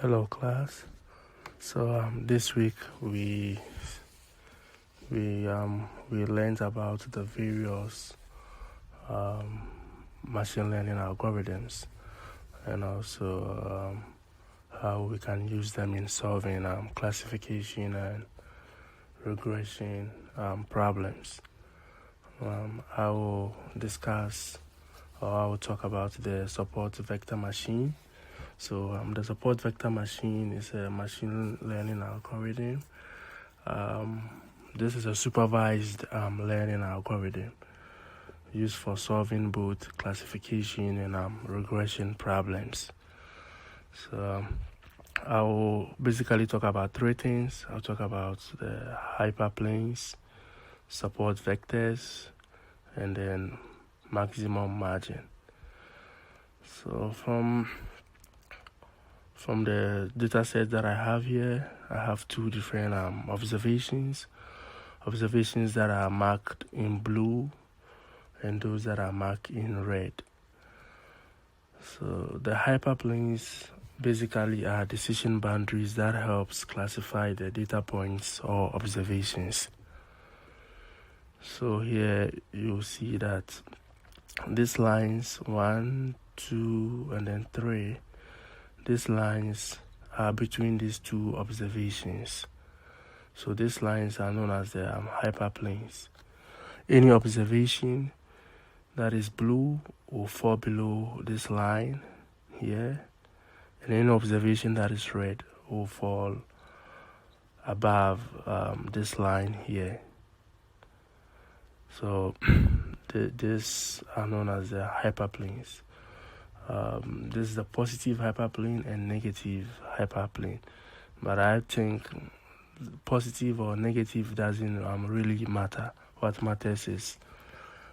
Hello, class. This week we learned about the various machine learning algorithms, and also how we can use them in solving classification and regression problems. I will discuss, or I will talk about the support vector machine. So the support vector machine is a machine learning algorithm. This is a supervised learning algorithm used for solving both classification and regression problems. So I will basically talk about three things. I'll talk about the hyperplanes, support vectors, and then maximum margin. So from the data set that I have here, I have two different observations that are marked in blue and those that are marked in red. So the hyperplanes basically are decision boundaries that helps classify the data points or observations. So here you'll see that these lines 1, 2, and then 3, these lines are between these two observations. So these lines are known as the hyperplanes. Any observation that is blue will fall below this line here, and any observation that is red will fall above this line here. So these are known as the hyperplanes. This is the positive hyperplane and negative hyperplane, but I think positive or negative doesn't really matter. What matters is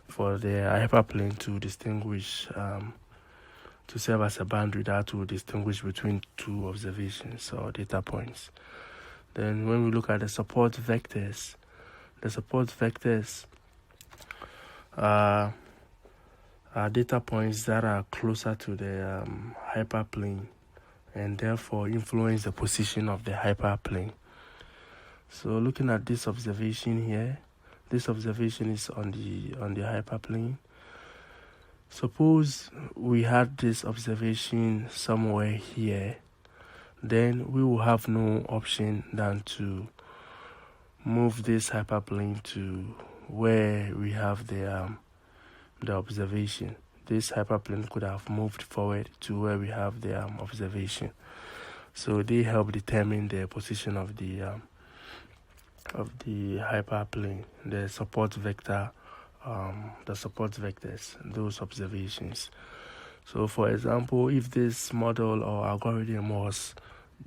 for the hyperplane to distinguish, to serve as a boundary that will distinguish between two observations or data points. Then when we look at the support vectors are data points that are closer to the hyperplane and therefore influence the position of the hyperplane. So looking at this observation here, this observation is on the hyperplane. Suppose we had this observation somewhere here, then we will have no option than to move this hyperplane to where we have the observation. This hyperplane could have moved forward to where we have the observation. So they help determine the position of the hyperplane, the support vector, the support vectors, those observations. So for example, if this model or algorithm was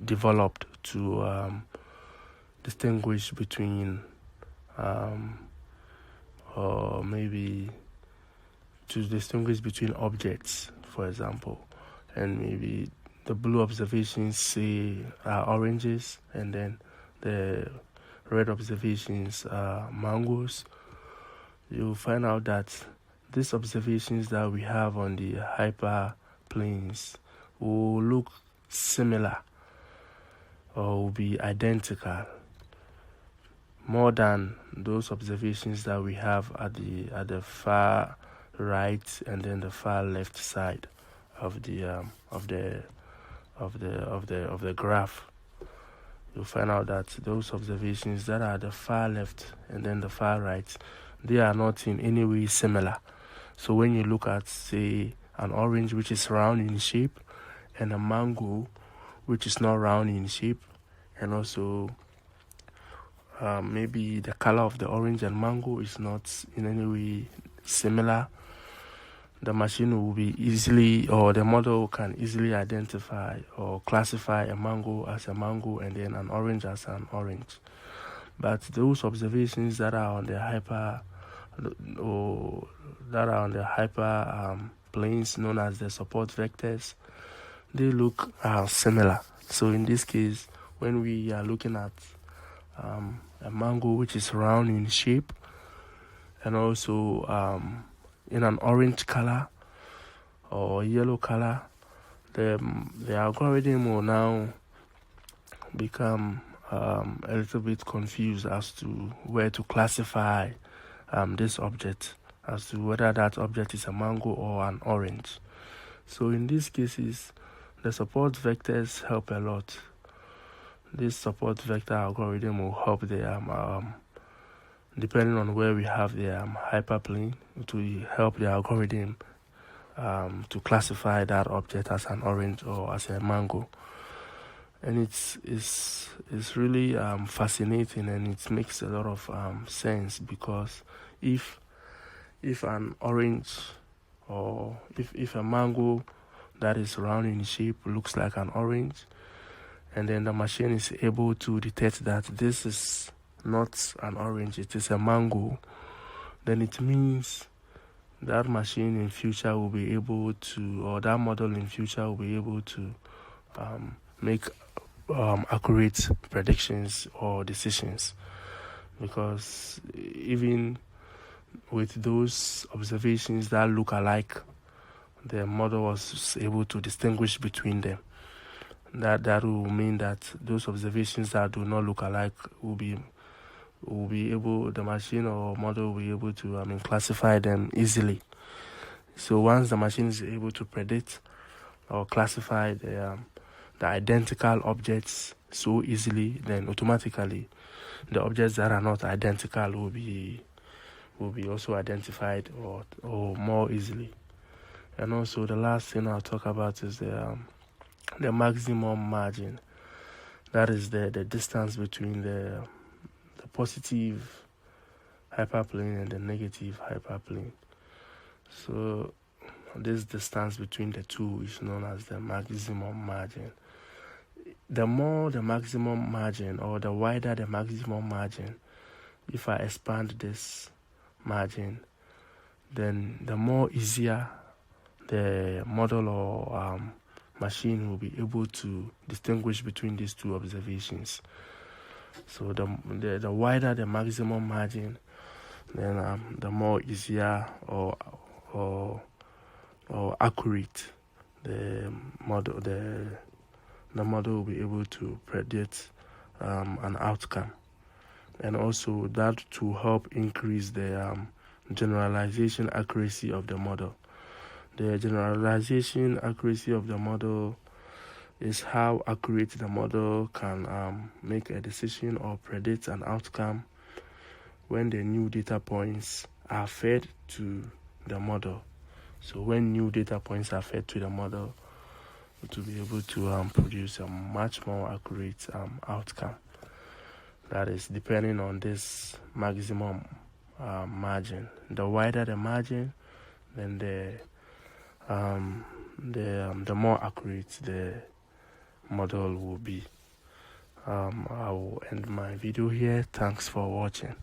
developed to distinguish between or maybe to distinguish between objects, for example, and maybe the blue observations say are oranges and then the red observations are mangoes, you'll find out that these observations that we have on the hyperplanes will look similar or will be identical more than those observations that we have at the far right and then the far left side of the graph. You'll find out that those observations that are the far left and then the far right, they are not in any way similar. So when you look at, say, an orange which is round in shape and a mango which is not round in shape, and also maybe the color of the orange and mango is not in any way similar, the machine will be easily, or the model can easily identify or classify a mango as a mango and then an orange as an orange. But those observations that are on the planes known as the support vectors, they look similar. So in this case, when we are looking at a mango which is round in shape and also in an orange color or yellow color, the algorithm will now become a little bit confused as to where to classify this object, as to whether that object is a mango or an orange. So in these cases, the support vectors help a lot. This support vector algorithm will help the depending on where we have the hyperplane, to help the algorithm to classify that object as an orange or as a mango. And it's really fascinating, and it makes a lot of sense, because if an orange, or if a mango that is round in shape looks like an orange, and then the machine is able to detect that this is not an orange, it is a mango, then it means that machine in future will be able to, or that model in future will be able to make accurate predictions or decisions. Because even with those observations that look alike, the model was able to distinguish between them. That will mean that those observations that do not look alike will be able, the machine or model will be able to classify them easily. So once the machine is able to predict or classify the identical objects so easily, then automatically the objects that are not identical will be also identified or more easily. And also the last thing I'll talk about is the maximum margin. That is the distance between the positive hyperplane and the negative hyperplane. So this distance between the two is known as the maximum margin. The more the maximum margin, or the wider the maximum margin, if I expand this margin, then the more easier the model or machine will be able to distinguish between these two observations. So the wider the maximum margin, then the more easier or accurate the model will be able to predict an outcome. And also that to help increase the generalization accuracy of the model. The generalization accuracy of the model is how accurate the model can make a decision or predict an outcome when the new data points are fed to the model. So when new data points are fed to the model, it will be able to produce a much more accurate outcome. That is depending on this maximum margin. The wider the margin, then the more accurate the model will be. I will end my video here. Thanks for watching.